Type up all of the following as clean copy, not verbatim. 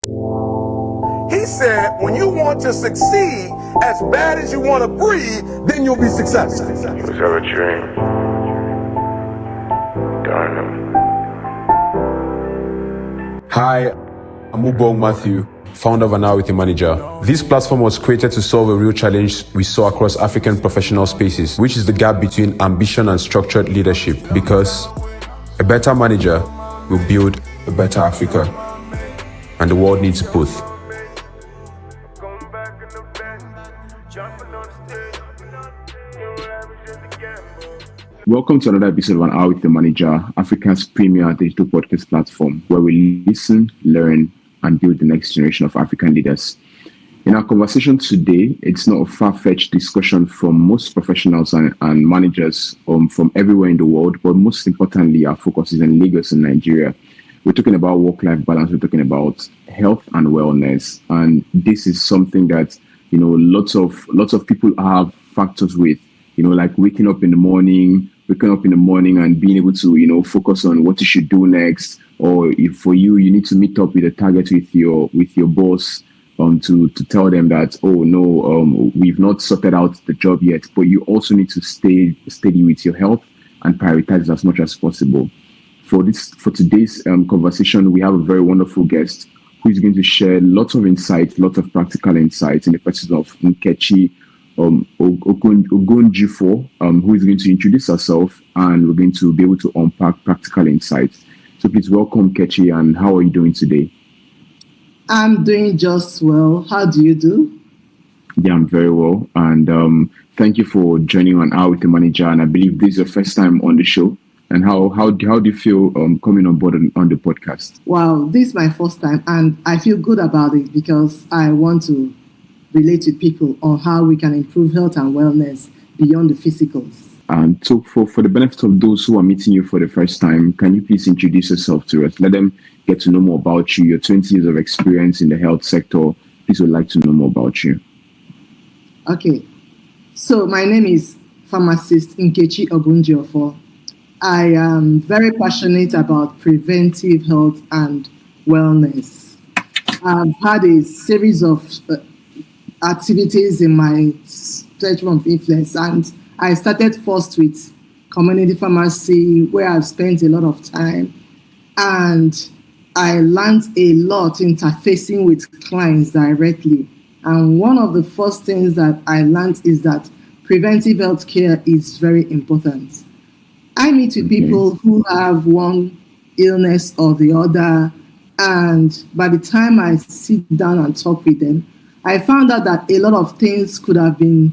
He said, when you want to succeed as bad as you want to breathe, then you'll be successful. Was ever a dream? Darn them. Hi, I'm Ubong Matthew, founder of An Hour with a Manager. This platform was created to solve a real challenge we saw across African professional spaces, which is the gap between ambition and structured leadership. Because a better manager will build a better Africa, and the world needs both. Welcome to another episode of An Hour with the Manager, Africa's premier digital podcast platform, where we listen, learn, and build the next generation of African leaders. In our conversation today, it's not a far-fetched discussion from most professionals and managers from everywhere in the world, but most importantly, our focus is in Lagos and Nigeria. We're talking about work-life balance, we're talking about health and wellness, and this is something that, lots of people have factors with. Like waking up in the morning and being able to, focus on what you should do next. Or if for you need to meet up with a target with your boss, to tell them that, we've not sorted out the job yet. But you also need to stay steady with your health and prioritize as much as possible. For today's conversation, we have a very wonderful guest who is going to share lots of insights, lots of practical insights in the person of Nkechi Ogunjiofor, who is going to introduce herself, and we're going to be able to unpack practical insights. So please welcome Nkechi, and how are you doing today? I'm doing just well. How do you do? Yeah, I'm very well. And thank you for joining An Hour with the Manager. And I believe this is your first time on the show. And how do you feel coming on board on the podcast? Wow, this is my first time, and I feel good about it because I want to relate to people on how we can improve health and wellness beyond the physicals. And so for the benefit of those who are meeting you for the first time, can you please introduce yourself to us? Let them get to know more about you, your 20 years of experience in the health sector. Please would like to know more about you. Okay. So my name is pharmacist Nkechi Ogunjiofor. I am very passionate about preventive health and wellness. I've had a series of activities in my spectrum of influence, and I started first with community pharmacy, where I've spent a lot of time, and I learned a lot interfacing with clients directly. And one of the first things that I learned is that preventive health care is very important. I meet with people who have one illness or the other, and by the time I sit down and talk with them, I found out that a lot of things could have been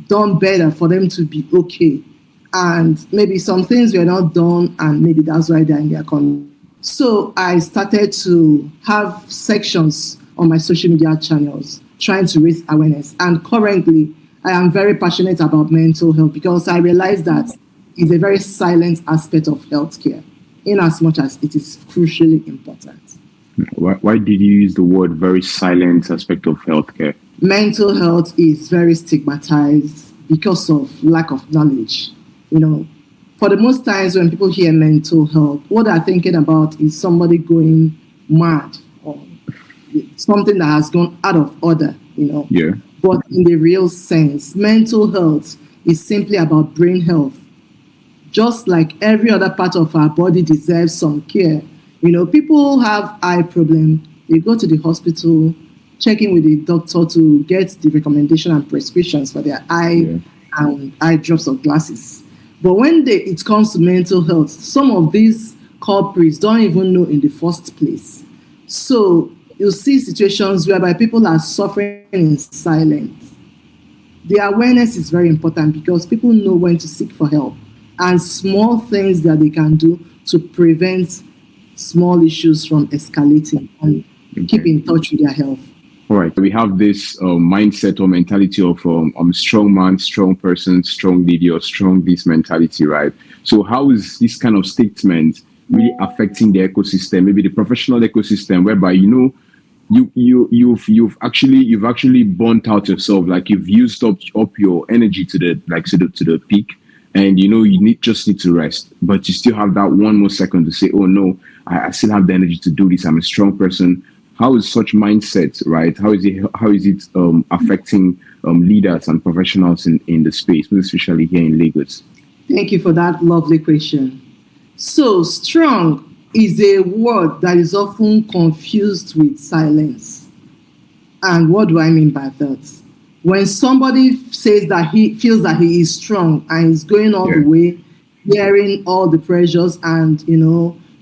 done better for them to be okay. And maybe some things were not done, and maybe that's why they're in their condition. So I started to have sections on my social media channels trying to raise awareness. And currently, I am very passionate about mental health because I realize that it's a very silent aspect of healthcare, in as much as it is crucially important. Why did you use the word very silent aspect of healthcare? Mental health is very stigmatized because of lack of knowledge. For the most times when people hear mental health, what they're thinking about is somebody going mad or something that has gone out of order, Yeah. But in the real sense, mental health is simply about brain health. Just like every other part of our body deserves some care. People have eye problem. They go to the hospital, check in with the doctor to get the recommendation and prescriptions for their eye and eye drops or glasses. But when it comes to mental health, some of these culprits don't even know in the first place. So you see situations whereby people are suffering in silence. The awareness is very important because people know when to seek for help and small things that they can do to prevent small issues from escalating and keep in touch with their health. All right. We have this mindset or mentality of strong man, strong person, strong lady, or strong this mentality, right? So how is this kind of statement really affecting the ecosystem, maybe the professional ecosystem, whereby you've actually burnt out yourself, like you've used up your energy to the peak, and you just need to rest, but you still have that one more second to say, oh no, I still have the energy to do this. I'm a strong person. how is such mindset, right? How is it affecting leaders and professionals in the space, especially here in Lagos? Thank you for that lovely question. So, strong is a word that is often confused with silence. And what do I mean by that? When somebody says that he feels that he is strong and is going all the way, bearing all the pressures and,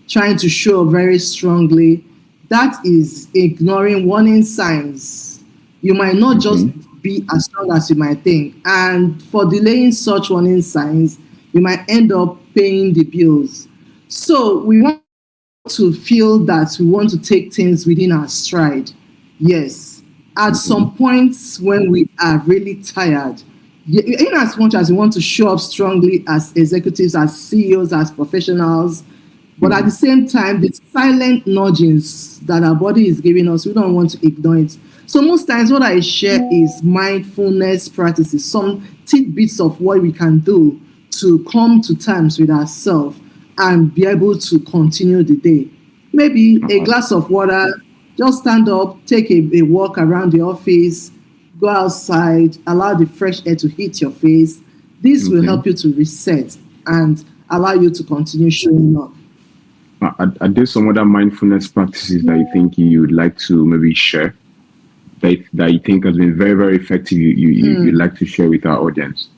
trying to show very strongly, that is ignoring warning signs. You might not just be as strong as you might think. And for delaying such warning signs, you might end up paying the bills. So we want to feel that we want to take things within our stride. Yes. At some points when we are really tired, in as much as we want to show up strongly as executives, as CEOs, as professionals, but at the same time, the silent nudgings that our body is giving us, we don't want to ignore it. So most times what I share is mindfulness practices, some tidbits of what we can do to come to terms with ourselves and be able to continue the day. Maybe a glass of water, just stand up, take a walk around the office, go outside, allow the fresh air to hit your face. This will help you to reset and allow you to continue showing up. Are there some other mindfulness practices that you think you would like to maybe share that you think has been very, very effective you'd like to share with our audience?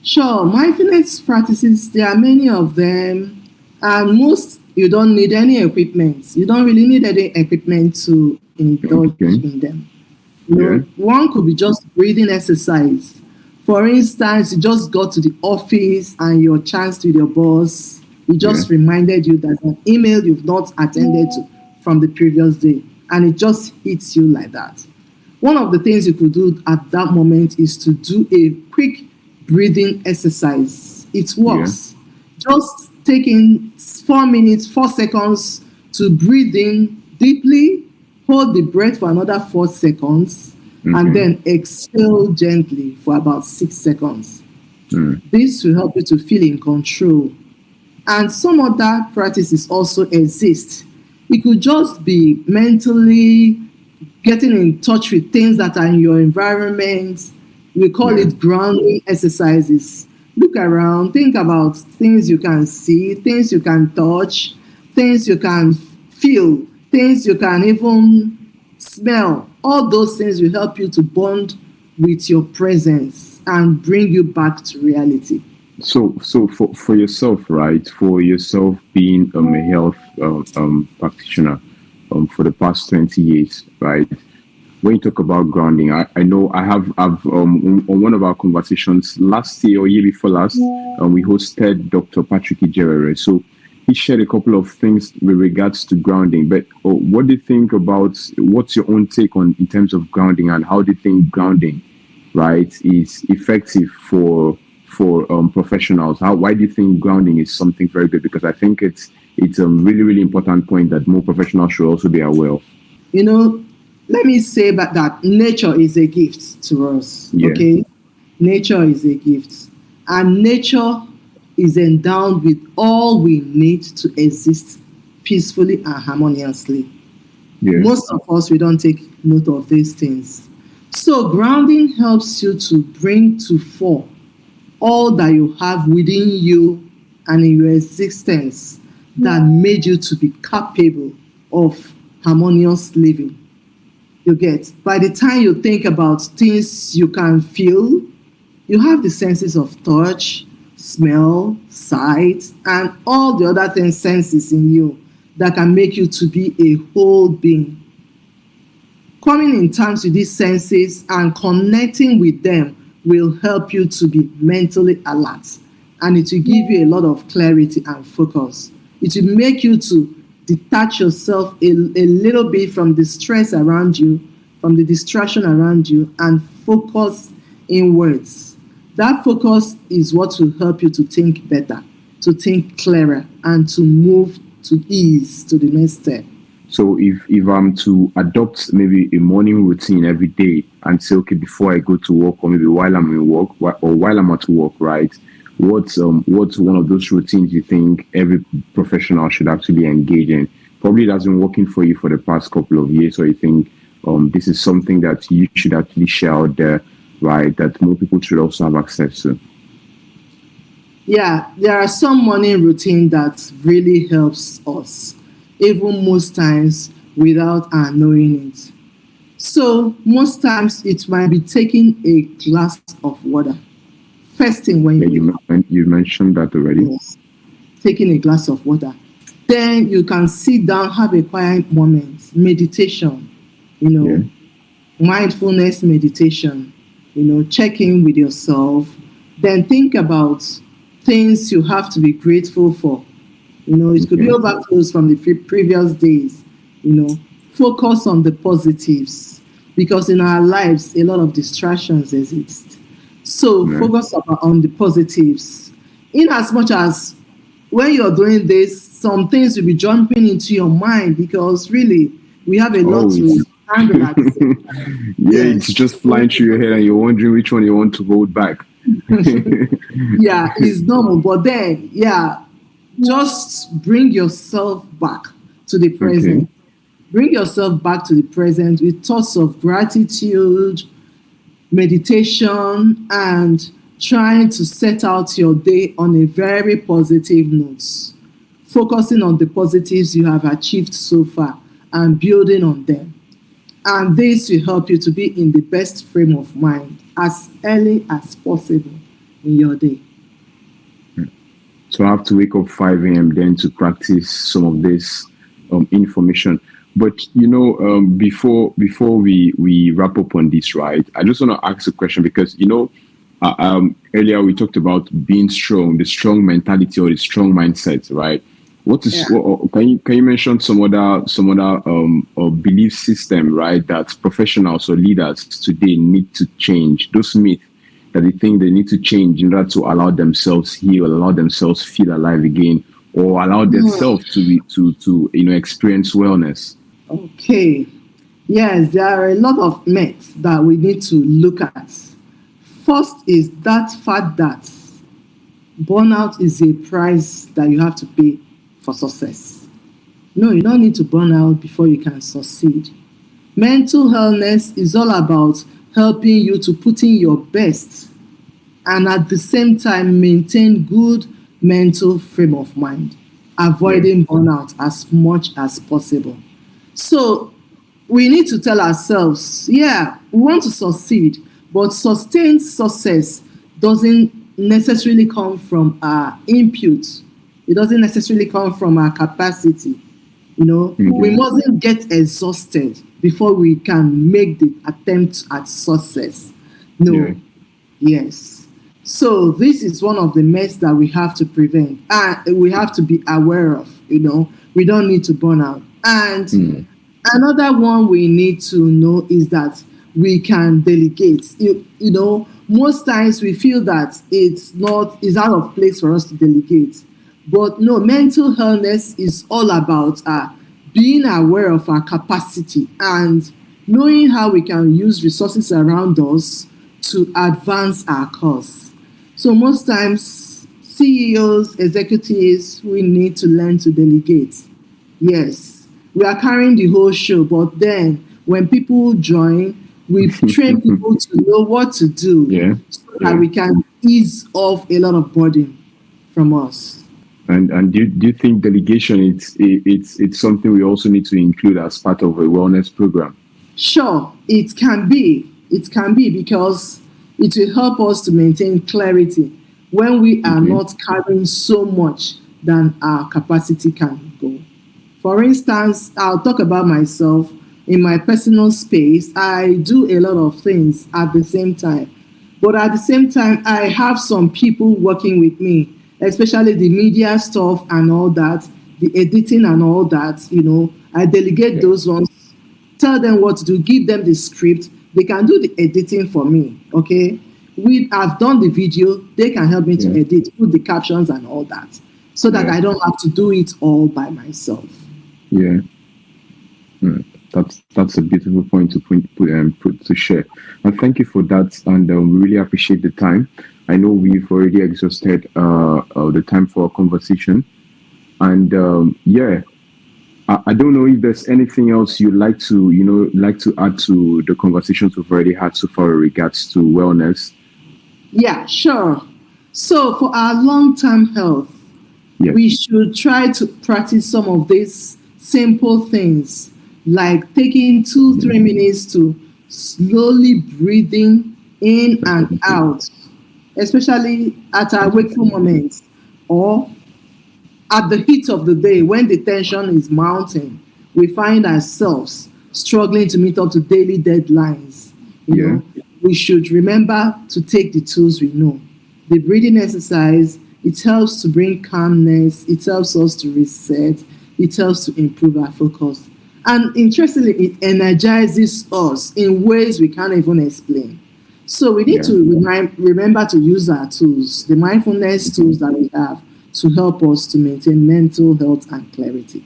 Sure. Mindfulness practices, there are many of them, and most you don't need any equipment. You don't really need any equipment to indulge in them. One could be just breathing exercise. For instance, you just got to the office and you're chanced with your boss. He just reminded you that an email you've not attended to from the previous day, and it just hits you like that. One of the things you could do at that moment is to do a quick breathing exercise. It works. Just taking 4 seconds to breathe in deeply, hold the breath for another 4 seconds, and then exhale gently for about 6 seconds. This will help you to feel in control. And some other practices also exist. It could just be mentally getting in touch with things that are in your environment. We call it grounding exercises. Look around, think about things you can see, things you can touch, things you can feel, things you can even smell. All those things will help you to bond with your presence and bring you back to reality. So for yourself, right? For yourself being a health practitioner for the past 20 years, right? When you talk about grounding, I know I've on one of our conversations last year or year before last, we hosted Dr. Patrick Ijerere. So he shared a couple of things with regards to grounding. But what do you think about, what's your own take on in terms of grounding, and how do you think grounding, right, is effective for professionals? Why do you think grounding is something very good? Because I think it's a really, really important point that more professionals should also be aware of. Let me say that nature is a gift to us. Okay, nature is a gift, and nature is endowed with all we need to exist peacefully and harmoniously. Most of us, we don't take note of these things. So grounding helps you to bring to fore all that you have within you and in your existence that made you to be capable of harmonious living. You get, by the time you think about things you can feel, you have the senses of touch, smell, sight, and all the other senses in you that can make you to be a whole being. Coming in terms with these senses and connecting with them will help you to be mentally alert, and it will give you a lot of clarity and focus. It will make you to detach yourself a little bit from the stress around you, from the distraction around you, and focus inwards. That focus is what will help you to think better, to think clearer, and to move to ease to the next step. So if I'm to adopt maybe a morning routine every day and say, okay, before I go to work, or maybe while I'm in work, or while I'm at work, right? What's one of those routines you think every professional should actually engage in? probably it has been working for you for the past couple of years, or you think this is something that you should actually share out there, right? That more people should also have access to. Yeah, there are some morning routine that really helps us, even most times without our knowing it. So most times it might be taking a glass of water. First thing when Yeah, you wake up, you mentioned that already. yes, taking a glass of water. Then you can sit down, have a quiet moment, meditation, you Yeah. know, mindfulness meditation, check in with yourself. Then think about things you have to be grateful for. It could be Okay. overflows from the previous days. Focus on the positives because in our lives, a lot of distractions exist. So Yeah. focus on the positives. In as much as when you're doing this, some things will be jumping into your mind because really we have a lot Oh, to handle at the same time. yeah, it's Yes. just flying through your head, and you're wondering which one you want to hold back. Yeah, it's normal. But then, yeah, just bring yourself back to the Okay. present. Bring yourself back to the present with thoughts of gratitude, meditation, and trying to set out your day on a very positive note, focusing on the positives you have achieved so far and building on them. And this will help you to be in the best frame of mind as early as possible in your day. So I have to wake up 5 a.m. then to practice some of this information. But before we wrap up on this, right? I just want to ask a question because earlier we talked about being strong, the strong mentality or the strong mindset, right? What is Yeah. can you mention some other belief system, right? That professionals or leaders today need to change those myths that they think they need to change in order to allow themselves heal, allow themselves feel alive again, or allow themselves to experience wellness. Okay. Yes, there are a lot of myths that we need to look at. First is that fact that burnout is a price that you have to pay for success. No, you don't need to burn out before you can succeed. Mental wellness is all about helping you to put in your best and at the same time maintain good mental frame of mind, avoiding burnout as much as possible. So we need to tell ourselves, yeah, we want to succeed, but sustained success doesn't necessarily come from our input. It doesn't necessarily come from our capacity. We mustn't get exhausted before we can make the attempt at success. No. Yeah. Yes. So this is one of the myths that we have to prevent and we have to be aware of. We don't need to burn out. And another one we need to know is that we can delegate. Most times we feel that it's out of place for us to delegate. But no, mental illness is all about being aware of our capacity and knowing how we can use resources around us to advance our cause. So most times, CEOs, executives, we need to learn to delegate. Yes, we are carrying the whole show, but then when people join, we train people to know what to do so that we can ease off a lot of burden from us. And do you think delegation it's something we also need to include as part of a wellness program? Sure, it can be. It can be because it will help us to maintain clarity when we are not carrying so much than our capacity can go. For instance, I'll talk about myself. In my personal space, I do a lot of things at the same time. But at the same time, I have some people working with me, especially the media stuff and all that, the editing and all that. I delegate those ones, tell them what to do, give them the script. They can do the editing for me, okay? I've done the video, they can help me to edit, put the captions and all that, so that I don't have to do it all by myself. Yeah. That's a beautiful point to put to share. And thank you for that. And we really appreciate the time. I know we've already exhausted the time for our conversation. And I don't know if there's anything else you'd like to, add to the conversations we've already had so far in regards to wellness. Yeah, sure. So for our long-term health, Yes. we should try to practice some of these simple things, like taking 2-3 minutes to slowly breathing in and out, especially at our wakeful moments or at the heat of the day when the tension is mounting. We find ourselves struggling to meet up to daily deadlines. You know, we should remember to take the tools we know. The breathing exercise, it helps to bring calmness, it helps us to reset, it helps to improve our focus. And interestingly, it energizes us in ways we can't even explain. So we need to remember to use our tools, the mindfulness tools that we have, to help us to maintain mental health and clarity.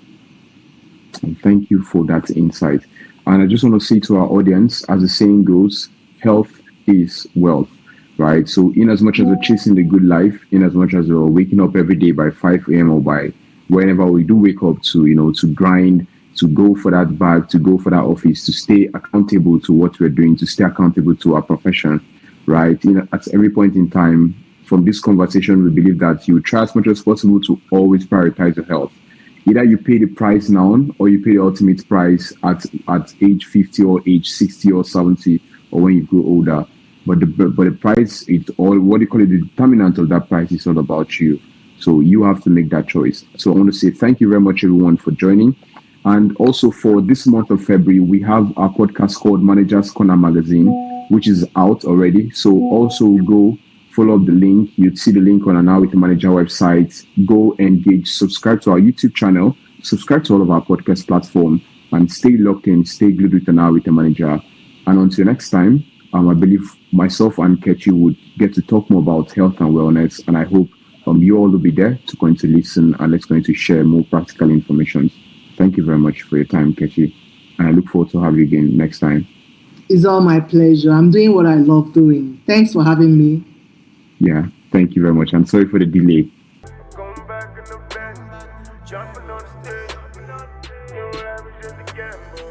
And thank you for that insight. And I just want to say to our audience, as the saying goes, health is wealth, right? So in as much as we're chasing the good life, in as much as we're waking up every day by 5 a.m. or by whenever we do wake up to grind, to go for that bag, to go for that office, to stay accountable to what we're doing, to stay accountable to our profession, right? At every point in time, from this conversation, we believe that you try as much as possible to always prioritize your health. Either you pay the price now or you pay the ultimate price at age 50 or age 60 or 70 or when you grow older. But the price, it's all, what do you call it, the determinant of that price is all about you. So you have to make that choice. So I want to say thank you very much, everyone, for joining. And also for this month of February, we have our podcast called Manager's Corner Magazine, which is out already. So also go follow up the link. You'd see the link on our Now with the Manager website. Go engage, subscribe to our YouTube channel, subscribe to all of our podcast platform, and stay locked in, stay glued with the Now with the Manager. And until next time, I believe myself and Nkechi would get to talk more about health and wellness. And I hope you all will be there to going to listen and let's going to share more practical information. Thank you very much for your time, Nkechi. And I look forward to having you again next time. It's all my pleasure. I'm doing what I love doing. Thanks for having me. Yeah, thank you very much. I'm sorry for the delay. Going back in the bed, jumping on the stage. You know, average is a gamble.